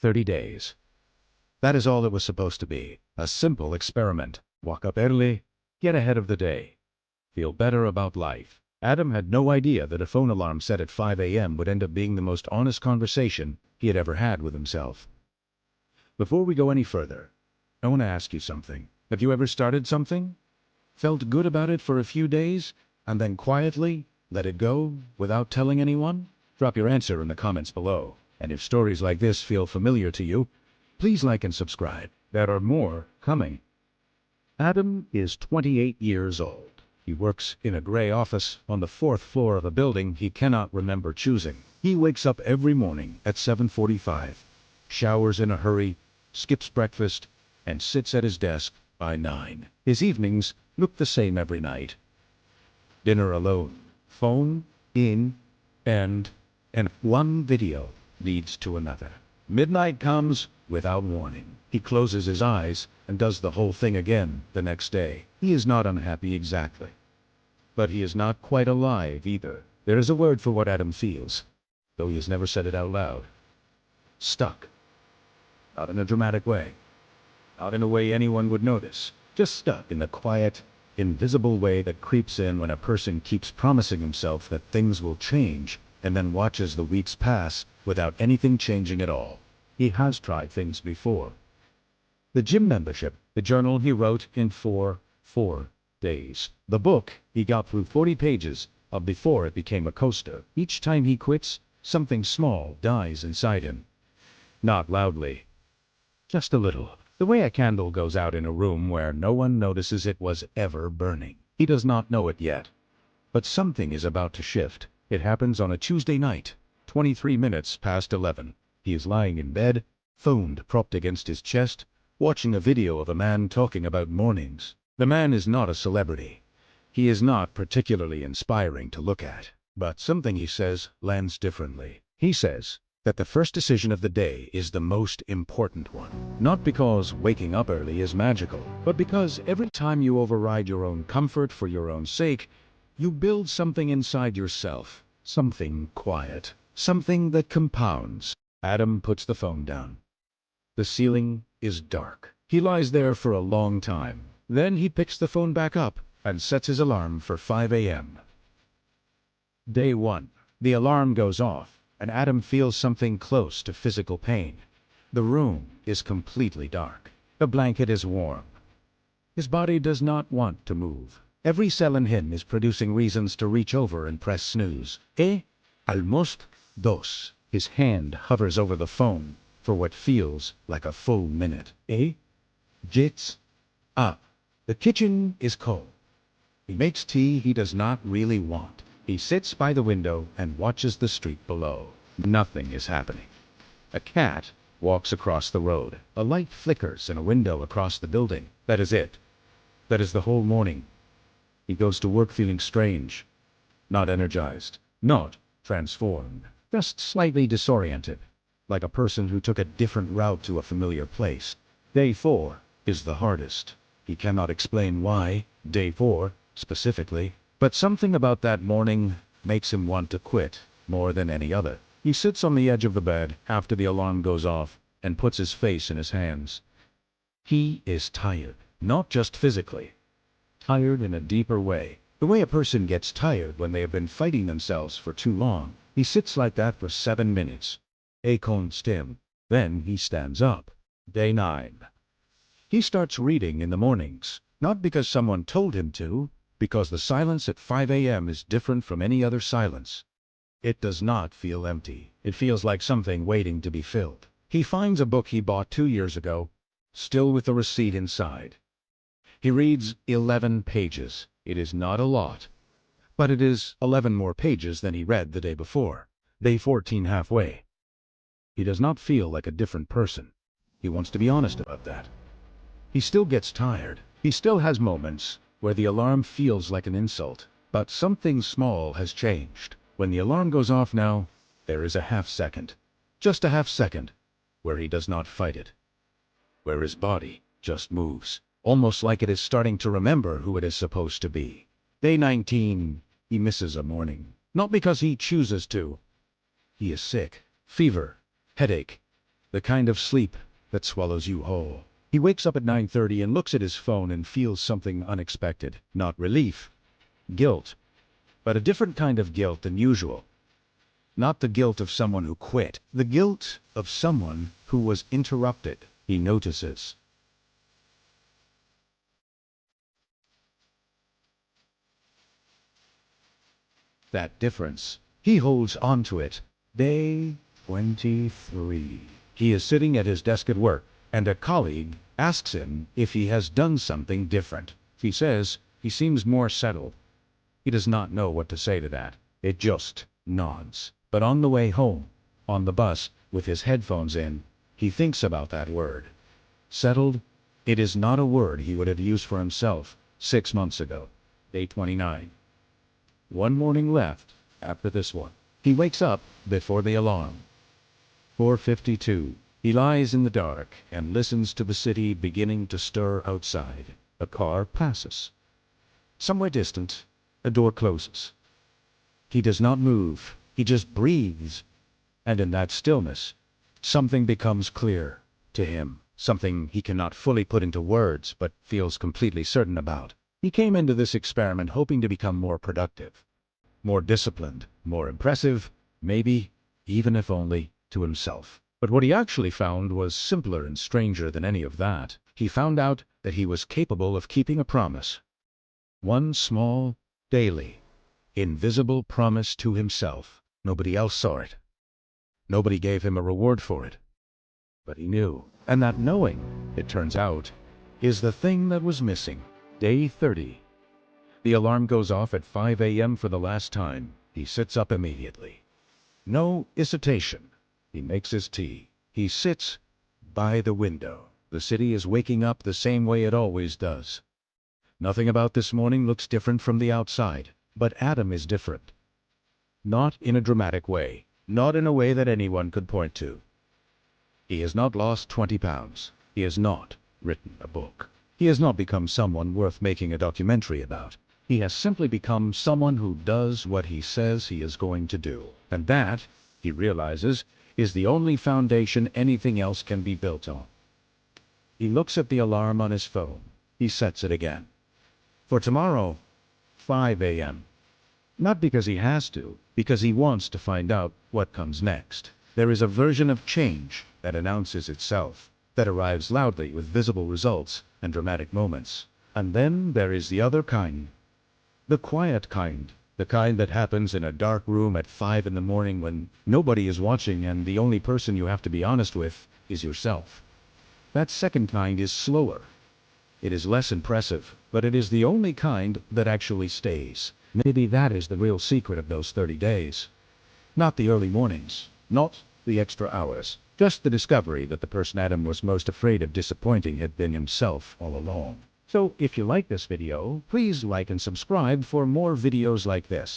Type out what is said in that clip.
30 days. That is all it was supposed to be. A simple experiment. Walk up early, get ahead of the day, feel better about life. Adam had no idea that a phone alarm set at 5 a.m. would end up being the most honest conversation he had ever had with himself. Before we go any further, I want to ask you something. Have you ever started something, felt good about it for a few days, and then quietly let it go without telling anyone? Drop your answer in the comments below. And if stories like this feel familiar to you, please like and subscribe. There are more coming. Adam is 28 years old. He works in a gray office on the 4th floor of a building he cannot remember choosing. He wakes up every morning at 7:45, showers in a hurry, skips breakfast, and sits at his desk by 9. His evenings look the same every night. Dinner alone, phone in, and one video leads to another. Midnight comes without warning. He closes his eyes and does the whole thing again the next day. He is not unhappy exactly, but he is not quite alive either. There is a word for what Adam feels, though he has never said it out loud. Stuck. Not in a dramatic way. Not in a way anyone would notice. Just stuck in the quiet, invisible way that creeps in when a person keeps promising himself that things will change and then watches the weeks pass without anything changing at all. He has tried things before. The gym membership, the journal he wrote in 4 days. The book he got through 40 pages of before it became a coaster. Each time he quits, something small dies inside him. Not loudly. Just a little. The way a candle goes out in a room where no one notices it was ever burning. He does not know it yet. But something is about to shift. It happens on a Tuesday night, 23 minutes past 11. He is lying in bed, phone propped against his chest, watching a video of a man talking about mornings. The man is not a celebrity. He is not particularly inspiring to look at. But something he says lands differently. He says that the first decision of the day is the most important one. Not because waking up early is magical, but because every time you override your own comfort for your own sake, you build something inside yourself. Something quiet. Something that compounds. Adam puts the phone down. The ceiling is dark. He lies there for a long time. Then he picks the phone back up and sets his alarm for 5 a.m. Day 1. The alarm goes off, and Adam feels something close to physical pain. The room is completely dark. The blanket is warm. His body does not want to move. Every cell in him is producing reasons to reach over and press snooze. Almost dos. His hand hovers over the phone for what feels like a full minute. Gets up. The kitchen is cold. He makes tea he does not really want. He sits by the window and watches the street below. Nothing is happening. A cat walks across the road. A light flickers in a window across the building. That is it. That is the whole morning. He goes to work feeling strange. Not energized. Not transformed. Just slightly disoriented. Like a person who took a different route to a familiar place. Day 4 is the hardest. He cannot explain why, day 4, specifically, but something about that morning makes him want to quit more than any other. He sits on the edge of the bed after the alarm goes off and puts his face in his hands. He is tired, not just physically. Tired in a deeper way. The way a person gets tired when they have been fighting themselves for too long. He sits like that for 7 minutes. Stim. Then he stands up. Day 9. He starts reading in the mornings, not because someone told him to, because the silence at 5 a.m. is different from any other silence. It does not feel empty. It feels like something waiting to be filled. He finds a book he bought 2 years ago, still with the receipt inside. He reads 11 pages. It is not a lot, but it is 11 more pages than he read the day before. Day 14 halfway. He does not feel like a different person. He wants to be honest about that. He still gets tired. He still has moments where the alarm feels like an insult. But something small has changed. When the alarm goes off now, there is a half second. Just a half second, where he does not fight it. Where his body just moves. Almost like it is starting to remember who it is supposed to be. Day 19, he misses a morning. Not because he chooses to. He is sick. Fever. Headache. The kind of sleep that swallows you whole. He wakes up at 9:30 and looks at his phone and feels something unexpected. Not relief, guilt, but a different kind of guilt than usual. Not the guilt of someone who quit, the guilt of someone who was interrupted. He notices that difference. He holds on to it. Day 23. He is sitting at his desk at work, and a colleague asks him if he has done something different. He says he seems more settled. He does not know what to say to that. It just nods. But on the way home, on the bus, with his headphones in, he thinks about that word. Settled? It is not a word he would have used for himself 6 months ago. Day 29. One morning left after this one. He wakes up before the alarm. 4:52. He lies in the dark and listens to the city beginning to stir outside. A car passes. Somewhere distant, a door closes. He does not move. He just breathes. And in that stillness, something becomes clear to him. Something he cannot fully put into words, but feels completely certain about. He came into this experiment hoping to become more productive, more disciplined, more impressive, maybe, even if only, to himself. But what he actually found was simpler and stranger than any of that. He found out that he was capable of keeping a promise. One small, daily, invisible promise to himself. Nobody else saw it. Nobody gave him a reward for it. But he knew. And that knowing, it turns out, is the thing that was missing. Day 30. The alarm goes off at 5 a.m. for the last time. He sits up immediately. No hesitation. He makes his tea. He sits by the window. The city is waking up the same way it always does. Nothing about this morning looks different from the outside. But Adam is different. Not in a dramatic way. Not in a way that anyone could point to. He has not lost 20 pounds. He has not written a book. He has not become someone worth making a documentary about. He has simply become someone who does what he says he is going to do. And that, he realizes, is the only foundation anything else can be built on. He looks at the alarm on his phone. He sets it again. For tomorrow, 5 a.m. Not because he has to, because he wants to find out what comes next. There is a version of change that announces itself, that arrives loudly with visible results and dramatic moments. And then there is the other kind. The quiet kind. The kind that happens in a dark room at 5 in the morning when nobody is watching and the only person you have to be honest with is yourself. That second kind is slower. It is less impressive, but it is the only kind that actually stays. Maybe that is the real secret of those 30 days. Not the early mornings, not the extra hours, just the discovery that the person Adam was most afraid of disappointing had been himself all along. So if you like this video, please like and subscribe for more videos like this.